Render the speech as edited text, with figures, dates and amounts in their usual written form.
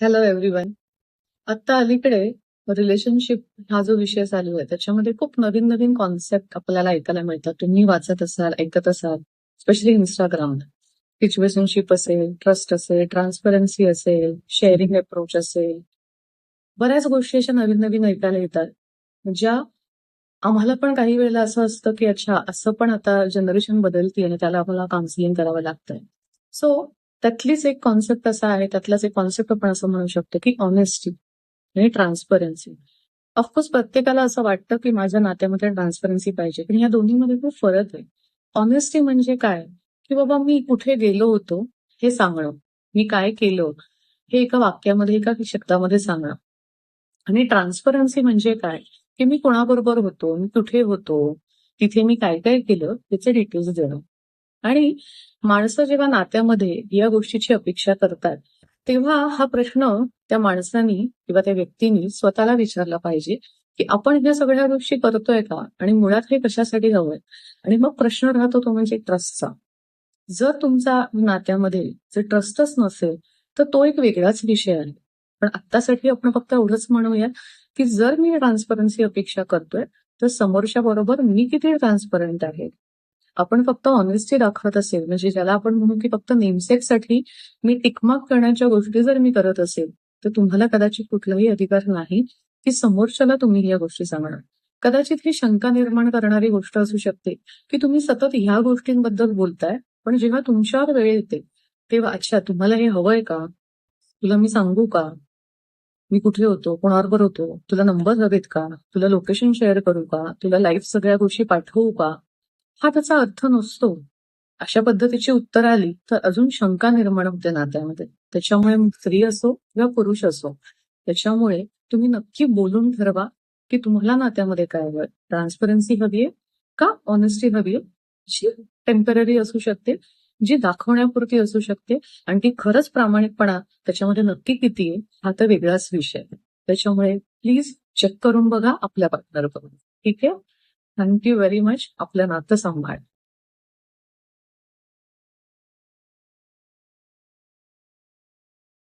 Hello everyone. आता अलीकडे relationship हा जो विषय चालू आहे त्याच्यामध्ये खूप नवीन नवीन कॉन्सेप्ट आपल्याला ऐकायला मिळतात. तुम्ही वाचत असाल, ऐकत असाल, स्पेशली इंस्टाग्राम. सिच्युएशनशिप असेल, ट्रस्ट असेल, ट्रान्सपरन्सी असेल, शेअरिंग अप्रोच असेल, बऱ्याच गोष्टी अशा नवीन नवीन ऐकायला येतात, ज्या आम्हाला पण काही वेळेला असं असतं की अच्छा, असं पण आता जनरेशन बदलती आणि त्याला आम्हाला काउन्सिलिंग करावं लागतंय. सो त्यातलीच एक कॉन्सेप्ट असा आहे, त्यातलाच एक कॉन्सेप्ट आपण असं म्हणू शकतो की ऑनेस्टी आणि ट्रान्सपरन्सी. ऑफकोर्स प्रत्येकाला असं वाटतं की माझ्या नात्यामध्ये ट्रान्सपरन्सी पाहिजे, पण या दोन्हीमध्ये खूप फरक आहे. ऑनेस्टी म्हणजे काय, की बाबा मी कुठे गेलो होतो हे सांगणं, मी काय केलं हे एका वाक्यामध्ये, एका शब्दामध्ये सांगणं. आणि ट्रान्सपरन्सी म्हणजे काय, की मी कोणाबरोबर होतो, मी कुठे होतो, तिथे मी काय काय केलं त्याचे डिटेल्स देणं. आणि माणसं जेव्हा नात्यामध्ये या गोष्टीची अपेक्षा करतात, तेव्हा हा प्रश्न त्या माणसानी किंवा त्या व्यक्तीने स्वतःला विचारला पाहिजे, की आपण ह्या सगळ्या गोष्टी करतोय का, आणि मुळात हे कशासाठी हवंय. आणि मग प्रश्न राहतो तो म्हणजे ट्रस्टचा. जर तुमचा नात्यामध्ये जर ट्रस्टच नसेल, तर तो एक वेगळाच विषय आहे. पण आत्तासाठी आपण फक्त एवढंच म्हणूया, की जर मी ट्रान्सपरन्सी अपेक्षा करतोय, तर समोरच्या बरोबर मी किती ट्रान्सपरंट आहे. आपण फक्त ऑनेस्टी दाखवत असेल, म्हणजे ज्याला आपण म्हणू की फक्त नेमसेकसाठी मी टिकमार्क करण्याच्या गोष्टी जर मी करत असेल, तर तुम्हाला कदाचित कुठलाही अधिकार नाही की समोरच्याला तुम्ही या गोष्टी सांगणार. कदाचित ही शंका निर्माण करणारी गोष्ट असू शकते, की तुम्ही सतत ह्या गोष्टींबद्दल बोलताय, पण जेव्हा तुमच्यावर वेळ येते, तेव्हा अच्छा तुम्हाला हे हवंय का? तुला मी सांगू का? मी कुठे होतो, कोणाबरोबर होतो, तुला नंबर हवेत का? तुला लोकेशन शेअर करू का? तुला लाईव्ह सगळ्या गोष्टी पाठवू का? हा त्याचा अर्थ नसतो. अशा पद्धतीची उत्तर आली तर अजून शंका निर्माण होते नात्यामध्ये. त्याच्यामुळे मग स्त्री असो किंवा पुरुष असो, त्याच्यामुळे तुम्ही नक्की बोलून ठरवा की तुम्हाला नात्यामध्ये काय हवंय. ट्रान्सपरन्सी हवीये का ऑनेस्टी हवीये, जी टेम्पररी असू शकते, जी दाखवण्यापुरती असू शकते, आणि ती खरंच प्रामाणिकपणा त्याच्यामध्ये नक्की किती आहे हा तर वेगळाच विषय आहे. त्याच्यामुळे प्लीज चेक करून बघा आपल्या पार्टनर बरोबर. ठीक आहे. Thank you very much. आपलं नातं सांभाळ.